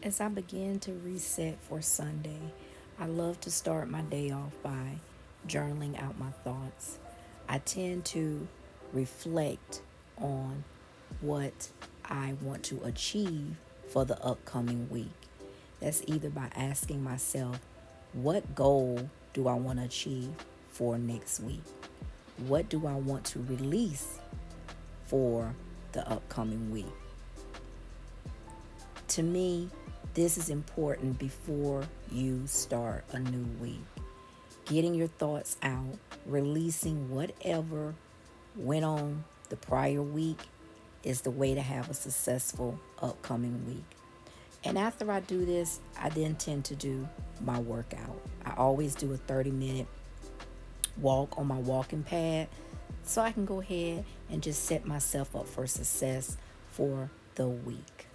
As I begin to reset for Sunday, I love to start my day off by journaling out my thoughts. I tend to reflect on what I want to achieve for the upcoming week. That's either by asking myself, what goal do I want to achieve for next week? What do I want to release for the upcoming week? To me, this is important before you start a new week. Getting your thoughts out, releasing whatever went on the prior week is the way to have a successful upcoming week. And after I do this, I then tend to do my workout. I always do a 30-minute walk on my walking pad so I can go ahead and just set myself up for success for the week.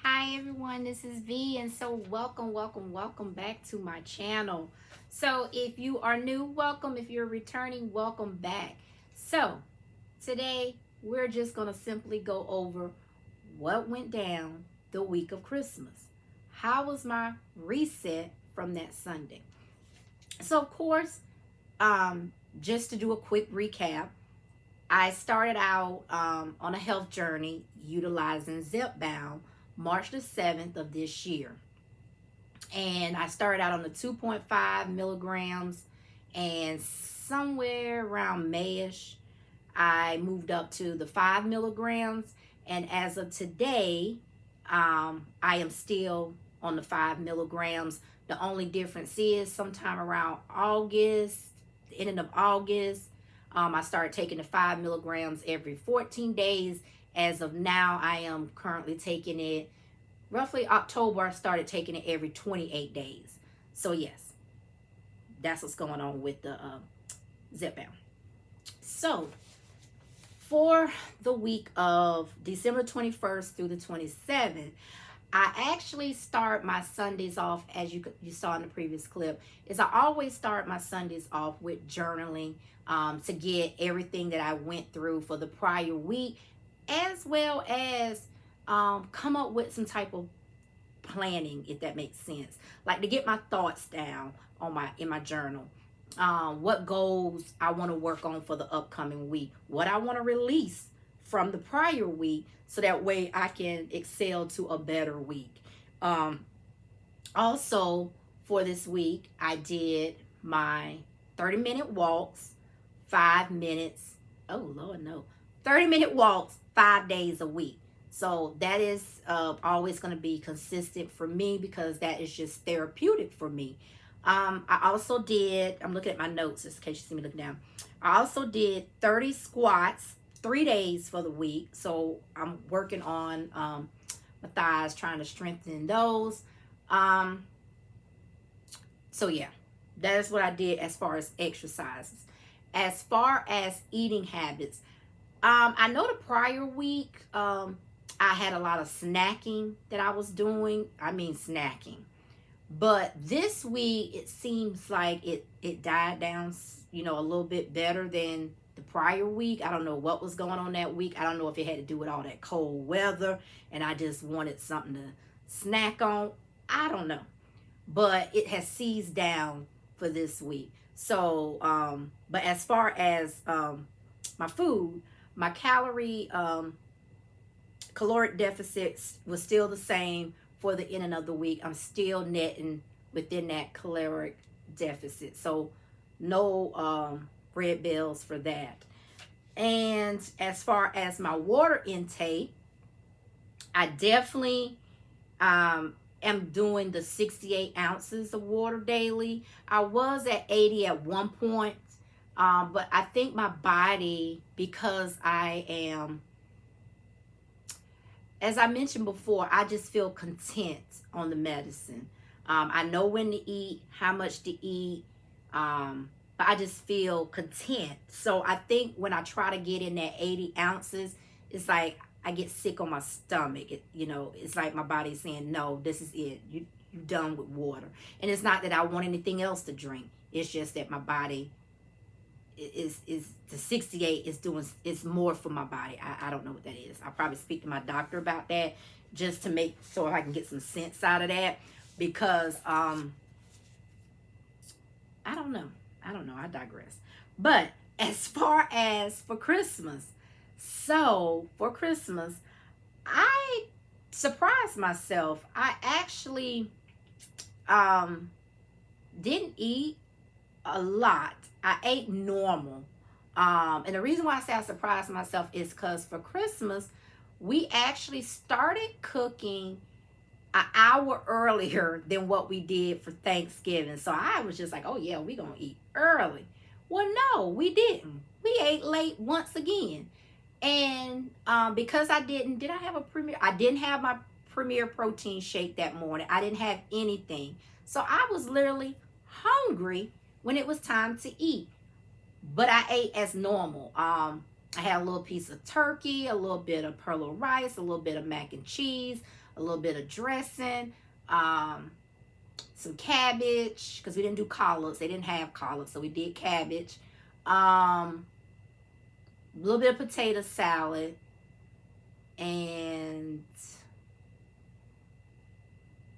Hi everyone, this is V, and so welcome back to my channel. So if you are new, welcome. If you're returning, welcome back. So today we're just gonna simply go over what went down the week of Christmas. How was my reset from that Sunday? So of course, um, just to do a quick recap, I started out on a health journey utilizing Zepbound March the 7th of this year. And I started out on the 2.5 milligrams, and somewhere around Mayish, I moved up to the 5 milligrams. And as of today, I am still on the 5 milligrams. The only difference is sometime around August, the ending of August, I started taking the 5 milligrams every 14 days. As of now, I am currently taking it roughly October. I started taking it every 28 days. So, yes, that's what's going on with the Zepbound. So, for the week of December 21st through the 27th, I actually start my Sundays off, as you saw in the previous clip, is I always start my Sundays off with journaling, to get everything that I went through for the prior week, as well as come up with some type of planning, if that makes sense, like to get my thoughts down on my in my journal. What goals I want to work on for the upcoming week, what I want to release from the prior week, so that way I can excel to a better week. Um, Also, for this week, I did my 30-minute walks, 5 minutes. Oh, Lord, no. 30-minute walks, 5 days a week. So that is always going to be consistent for me, because that is just therapeutic for me. I also did, I'm looking at my notes just in case you see me looking down. I also did 30 squats, 3 days for the week. So I'm working on my thighs, trying to strengthen those. Um, so yeah, that is what I did as far as exercises. As far as eating habits, I know the prior week, I had a lot of snacking that I was doing. I mean, snacking. But this week, it seems like it died down, a little bit better than the prior week. I don't know what was going on that week. I don't know if it had to do with all that cold weather and I just wanted something to snack on. I don't know. But it has seized down for this week. So, but as far as my food, my caloric deficits was still the same for the ending of the week. I'm still netting within that caloric deficit. So no red bills for that. And as far as my water intake, I definitely am doing the 68 ounces of water daily. I was at 80 at one point, but I think my body, because I am, as I mentioned before, I just feel content on the medicine. I know when to eat, how much to eat, but I just feel content. So I think when I try to get in that 80 ounces, it's like I get sick on my stomach. It's like my body's saying, no, this is it. You're done with water. And it's not that I want anything else to drink. It's just that my body is the 68 is more for my body. I don't know what that is. I'll probably speak to my doctor about that just to make so I can get some sense out of that, because I don't know. I digress. But as far as for Christmas, so for Christmas, I surprised myself. I actually didn't eat a lot. I ate normal. And the reason why I say I surprised myself is because for Christmas, we actually started cooking an hour earlier than what we did for Thanksgiving. So I was just like, oh yeah, we're going to eat early. Well, no, we didn't. We ate late once again. And because did I have a Premier? I didn't have my Premier protein shake that morning. I didn't have anything. So I was literally hungry when it was time to eat. But I ate as normal. I had a little piece of turkey, a little bit of perlo rice, a little bit of mac and cheese, a little bit of dressing, some cabbage, because we didn't do collards. They didn't have collards, so we did cabbage. A little bit of potato salad, and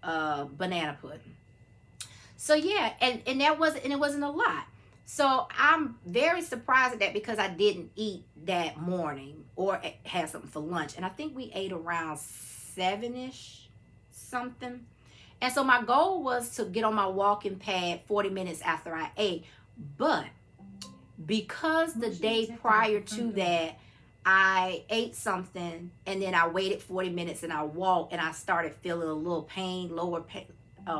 banana pudding. So yeah, and it wasn't a lot. So I'm very surprised at that, because I didn't eat that morning or had something for lunch. And I think we ate around 7-ish something. And so my goal was to get on my walking pad 40 minutes after I ate. But because the day prior to that, I ate something and then I waited 40 minutes and I walked and I started feeling a little pain,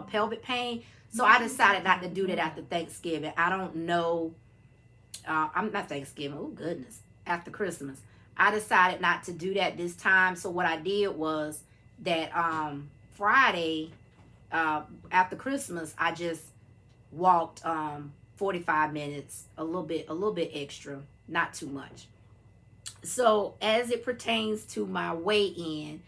pelvic pain. So I decided not to do that after Thanksgiving. I don't know. I'm not Thanksgiving. Oh, goodness. After Christmas. I decided not to do that this time. So what I did was that Friday, after Christmas, I just walked 45 minutes, a little bit extra, not too much. So as it pertains to my weigh-in,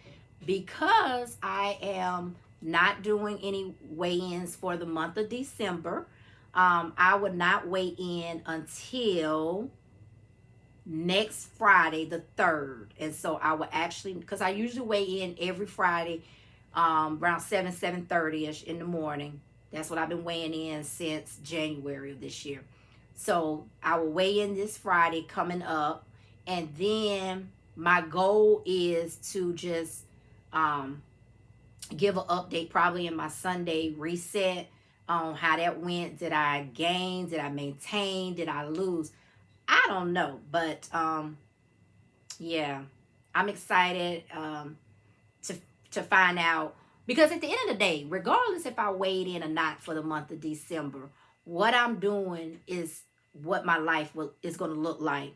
because I am not doing any weigh-ins for the month of December, I would not weigh in until next Friday, the 3rd. And so I would actually, because I usually weigh in every Friday around 7:30ish in the morning. That's what I've been weighing in since January of this year. So I will weigh in this Friday coming up. And then my goal is to just give an update probably in my Sunday reset on how that went. Did I gain? Did I maintain? Did I lose? I don't know. But yeah, I'm excited to find out. Because at the end of the day, regardless if I weighed in or not for the month of December, what I'm doing is what my life is going to look like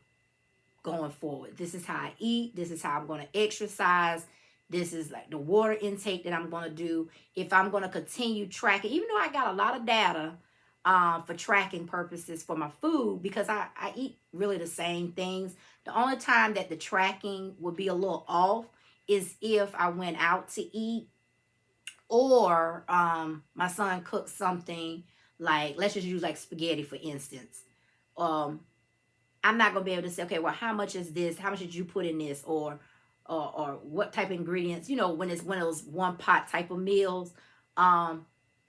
going forward. This is how I eat. This is how I'm going to exercise. This is like the water intake that I'm going to do. If I'm going to continue tracking, even though I got a lot of data for tracking purposes for my food, because I eat really the same things. The only time that the tracking would be a little off is if I went out to eat, or my son cooked something, like, let's just use like spaghetti for instance. um I'm not gonna be able to say, okay, well, how much is this? How much did you put in this? Or what type of ingredients? When it's one of those one pot type of meals, um,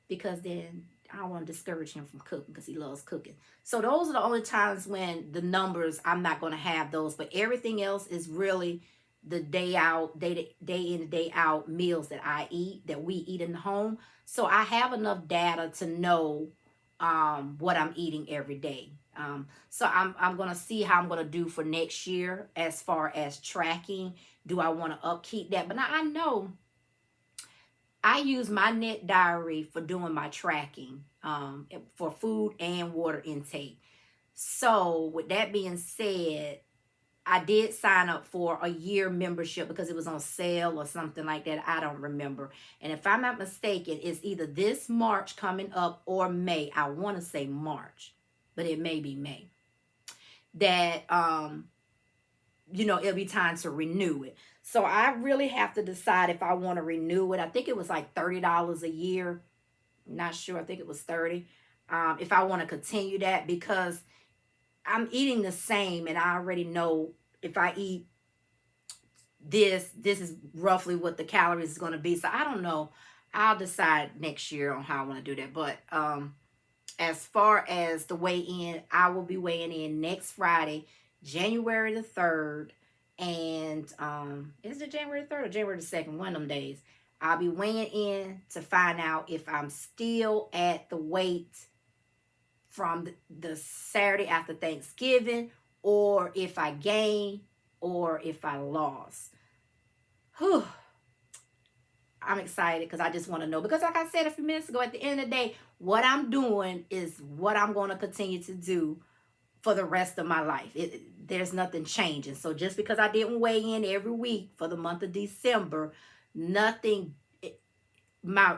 because then I don't want to discourage him from cooking because he loves cooking. So those are the only times when the numbers, I'm not gonna have those. But everything else is really the day out, day in, day out meals that I eat, that we eat in the home. So I have enough data to know what I'm eating every day. So I'm gonna see how I'm gonna do for next year as far as tracking. Do I want to upkeep that? But now I know I use my net diary for doing my tracking, for food and water intake. So with that being said, I did sign up for a year membership because it was on sale or something like that. I don't remember. And if I'm not mistaken, it's either this March coming up or May. I want to say March, but it may be May. That it'll be time to renew it. So I really have to decide if I want to renew it. I think it was like $30 a year. Not sure. I think it was 30. If I want to continue that, because I'm eating the same, and I already know if I eat this is roughly what the calories is going to be. So I don't know. I'll decide next year on how I want to do that. But as far as the weigh in, I will be weighing in next Friday, January the 3rd. And is it January the 3rd or January the 2nd? One of them days. I'll be weighing in to find out if I'm still at the weight from the Saturday after Thanksgiving, or if I gain, or if I lost. Whew. I'm excited because I just want to know. Because like I said a few minutes ago, at the end of the day, what I'm doing is what I'm going to continue to do for the rest of my life. There's nothing changing. So just because I didn't weigh in every week for the month of December, nothing, my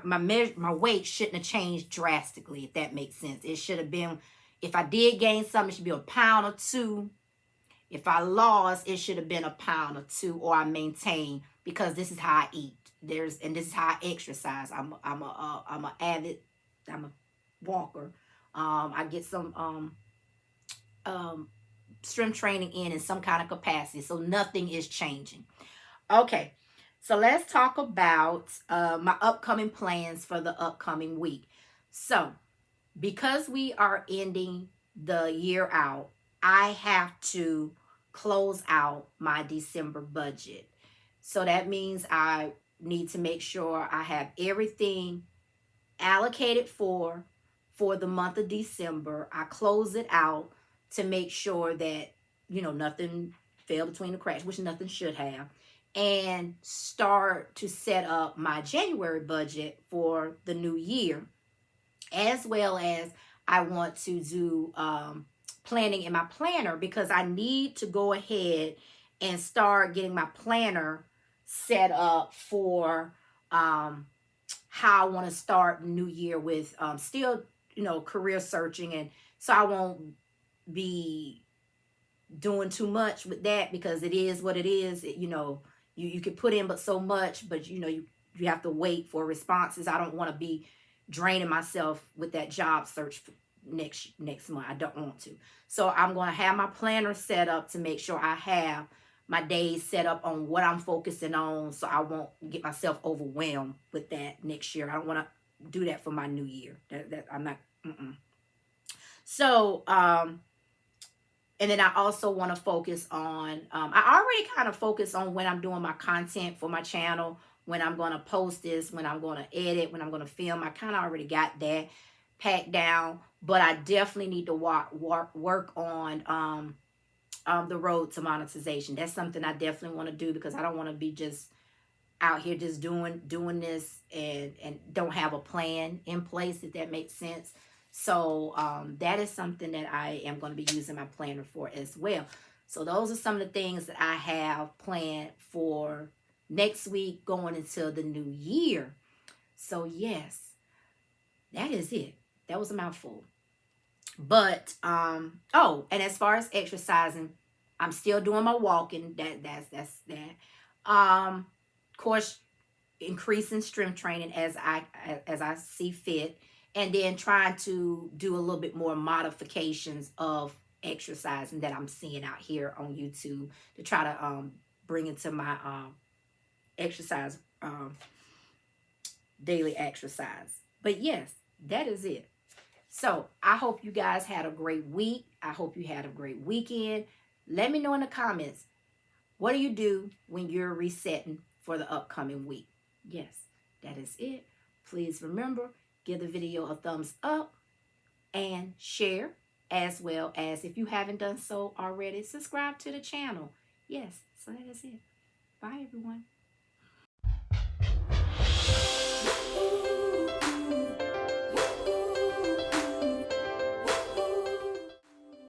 weight shouldn't have changed drastically, if that makes sense. It should have been, if I did gain something, it should be a pound or two. If I lost, it should have been a pound or two, or I maintain, because this is how I eat. And this is how I exercise. I'm a walker. I get some strength training in some kind of capacity, so nothing is changing. Okay, so let's talk about my upcoming plans for the upcoming week. So, because we are ending the year out, I have to close out my December budget. So that means I need to make sure I have everything allocated for the month of December. I close it out to make sure that nothing fell between the cracks, which nothing should have, and start to set up my January budget for the new year, as well as I want to do planning in my planner, because I need to go ahead and start getting my planner set up for how I want to start the new year with still, career searching. And so I won't be doing too much with that, because it is what it is. You can put in but so much, but you have to wait for responses. I don't want to be draining myself with that job search next month. I don't want to. So I'm going to have my planner set up to make sure I have my days set up on what I'm focusing on, so I won't get myself overwhelmed with that next year. I don't want to do that for my new year. That I'm not. So and then I also want to focus on, I already kind of focus on when I'm doing my content for my channel, when I'm going to post this, when I'm going to edit, when I'm going to film. I kind of already got that packed down, but I definitely need to work on the road to monetization. That's something I definitely want to do, because I don't want to be just out here just doing this and don't have a plan in place, if that makes sense. So that is something that I am going to be using my planner for as well. So those are some of the things that I have planned for next week going into the new year. So yes, that is it. That was a mouthful. But and as far as exercising, I'm still doing my walking. That's that. Of course, increasing strength training as I see fit, and then trying to do a little bit more modifications of exercising that I'm seeing out here on YouTube to try to bring into my exercise daily exercise. But yes, that is it. So I hope you guys had a great week. I hope you had a great weekend. Let me know in the comments, what do you do when you're resetting for the upcoming week? Yes, that is it. Please remember, give the video a thumbs up and share, as well as, if you haven't done so already, subscribe to the channel. Yes, so that is it. Bye, everyone.